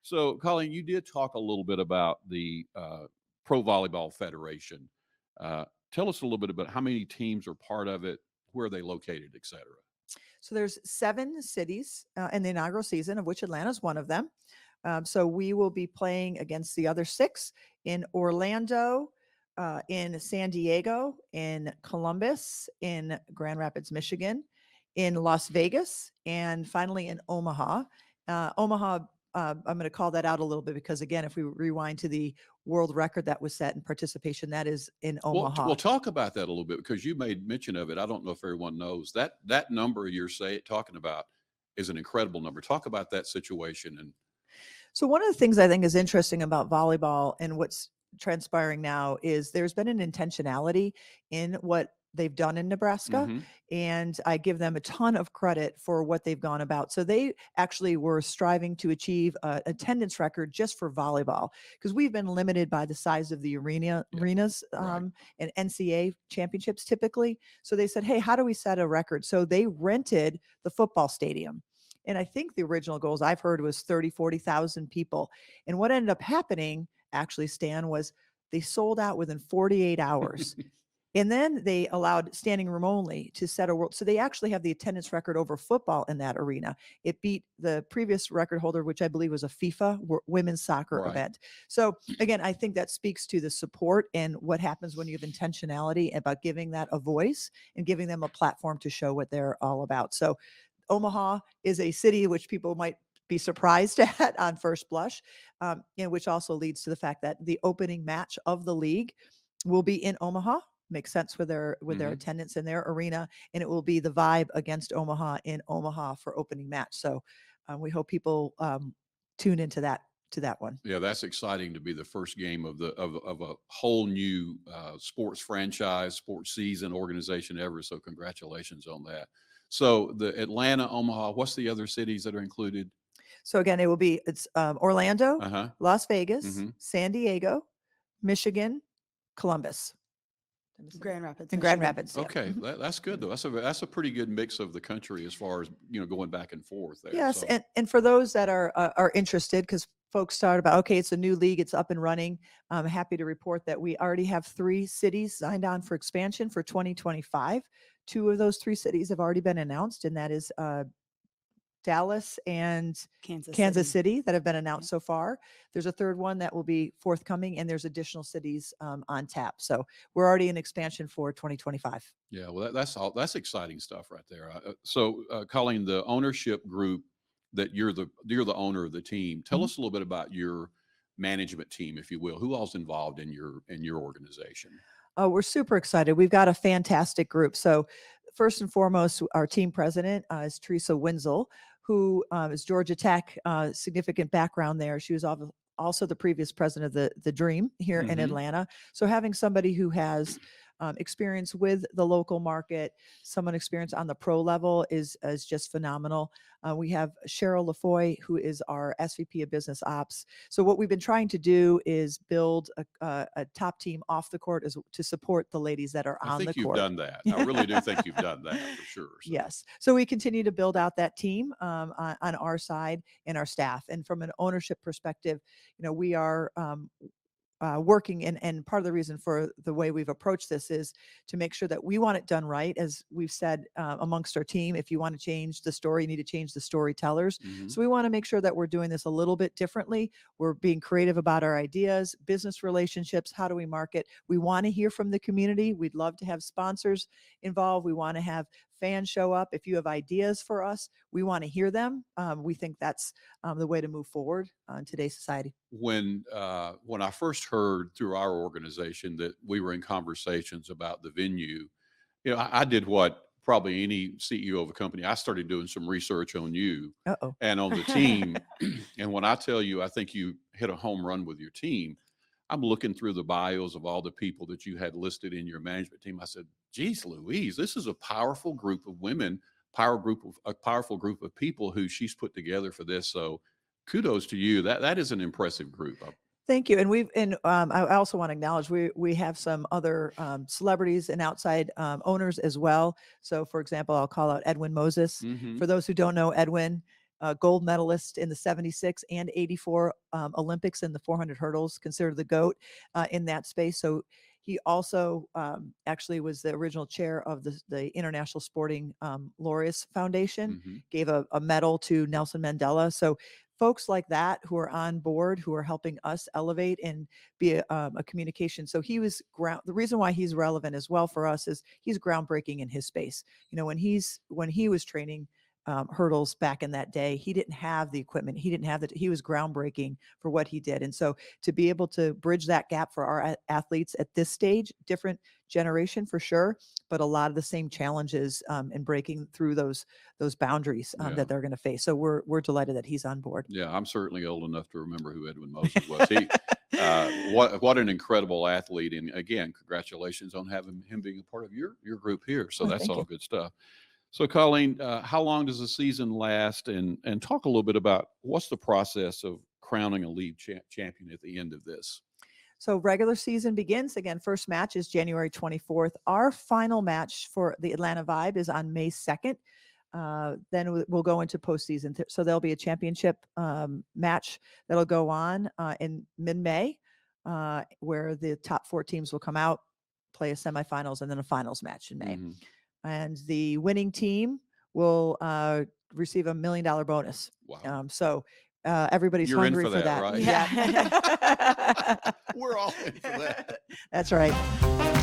So, Colleen, you did talk a little bit about the Pro Volleyball Federation. Uh, Tell us a little bit about how many teams are part of it, where are they located, et cetera. So there's 7 cities in the inaugural season, of which Atlanta is one of them. So we will be playing against the other 6 in Orlando, in San Diego, in Columbus, in Grand Rapids, Michigan, in Las Vegas, and finally in Omaha. Omaha, I'm going to call that out a little bit because, again, if we rewind to the world record that was set in participation, that is in Well, Omaha. talk about that a little bit because you made mention of it. I don't know if everyone knows that number you're talking about is an incredible number. Talk about that situation and So one of the things I think is interesting about volleyball and what's transpiring now is there's been an intentionality in what they've done in Nebraska, mhm. and I give them a ton of credit for what they've gone about. So they actually were striving to achieve a attendance record just for volleyball because we've been limited by the size of the Yeah, arenas right. and NCAA championships typically. So they said, "Hey, how do we set a record?" So they rented the football stadium. And I think the original goals I've heard was 30, 40,000 people. And what ended up happening, actually, Stan, was they sold out within 48 hours. And then they allowed standing room only to set a world. So they actually have the attendance record over football in that arena. It beat the previous record holder, which I believe was a FIFA women's soccer Right. event. So again, I think that speaks to the support and what happens when you have intentionality about giving that a voice and giving them a platform to show what they're all about. So Omaha is a city which people might be surprised at on first blush, and which also leads to the fact that the opening match of the league will be in Omaha. Makes sense with their Mhm. attendance in their arena, and it will be the Vibe against Omaha in Omaha for opening match. So we hope people tune into that one. Yeah, that's exciting to be the first game of a whole new sports franchise, sports season organization ever. So congratulations on that. So the Atlanta, Omaha, what's the other cities that are included? So again, it's Orlando, Uh-huh. Las Vegas, Mm-hmm. San Diego, Michigan, Columbus, did I miss any? Grand Rapids, And Grand Michigan. Rapids. Yeah. Okay, Mhm. that's good though. That's a pretty good mix of the country as far as going back and forth there. Yes, So and for those that are interested, because folks start about, okay, it's a new league, it's up and running. I'm happy to report that we already have 3 cities signed on for expansion for 2025. 2 of those 3 cities have already been announced, and that is Dallas and Kansas Kansas City. City that have been Yeah. announced so far. There's a third one that will be forthcoming, and there's additional cities on tap. So we're already in expansion for 2025. yeah, well that's exciting stuff right there. Colleen, the ownership group that you're the owner of the team. Tell Mhm. us a little bit about your management team, if you will. Who all's involved in your organization? Oh, we're super excited. We've got a fantastic group. So, first and foremost, our team president is Teresa Wenzel, who is Georgia Tech, significant background there. She was also the previous president of the Dream here in Mm-hmm. Atlanta. So, having somebody who has experience with the local market, someone experienced on the pro level is just phenomenal. We have Cheryl Lafoy, who is our SVP of Business Ops. So what we've been trying to do is build a top team off the court to support the ladies that are I on the think you've court. done that. I really do think you've done that for sure. So Yes. So we continue to build out that team on our side and our staff. And from an ownership perspective, we are working, and part of the reason for the way we've approached this is to make sure that we want it done right. As we've said amongst our team, if you want to change the story, you need to change the storytellers. hmm So we want to make sure that we're doing this a little bit differently. We're being creative about our ideas, business relationships. How do we market? We want to hear from the community. We'd love to have sponsors involved. We want to have fans show up. If you have ideas for us, we want to hear them. We think that's the way to move forward in today's society. when I first heard through our organization that we were in conversations about the venue, I did what probably any CEO of a company. I started doing some research on you Uh-oh. and on the team. And when I tell you, I think you hit a home run with your team. I'm looking through the bios of all the people that you had listed in your management team. I said, geez, Louise, this is a powerful group of women, a powerful group of people who she's put together for this. So kudos to you. That is an impressive group. Thank you. I also want to acknowledge we have some other celebrities and outside owners as well. So, for example, I'll call out Edwin Moses. Mm-hmm. For those who don't know Edwin, gold medalist in the 76 and 84 Olympics in the 400 hurdles, considered the GOAT in that space. So he also actually was the original chair of the International Sporting Laureus Foundation, Mhm. gave a medal to Nelson Mandela. So folks like that who are on board, who are helping us elevate and be a communication. So he was the reason why he's relevant as well for us is he's groundbreaking in his space. When he was training hurdles back in that day, he didn't have the equipment. He didn't have that. He was groundbreaking for what he did. And so to be able to bridge that gap for our athletes at this stage, different generation for sure, but a lot of the same challenges in breaking through those boundaries Yeah. that they're going to face. So we're delighted that he's on board. Yeah, I'm certainly old enough to remember who Edwin Moses was. He, what an incredible athlete, and again, congratulations on having him being a part of your group here. So that's Thank all you. good stuff. So, Colleen, how long does the season last? And talk a little bit about what's the process of crowning a league champion at the end of this. So regular season begins again. First match is January 24th. Our final match for the Atlanta Vibe is on May 2nd. Then we'll go into postseason. So there'll be a championship match that'll go on in mid-May, where the top 4 teams will come out, play a semifinals, and then a finals match in May. Mm-hmm. And the winning team will receive $1 million bonus. Wow. So everybody's You're hungry in for that, right? Yeah. We're all in for that. That's right.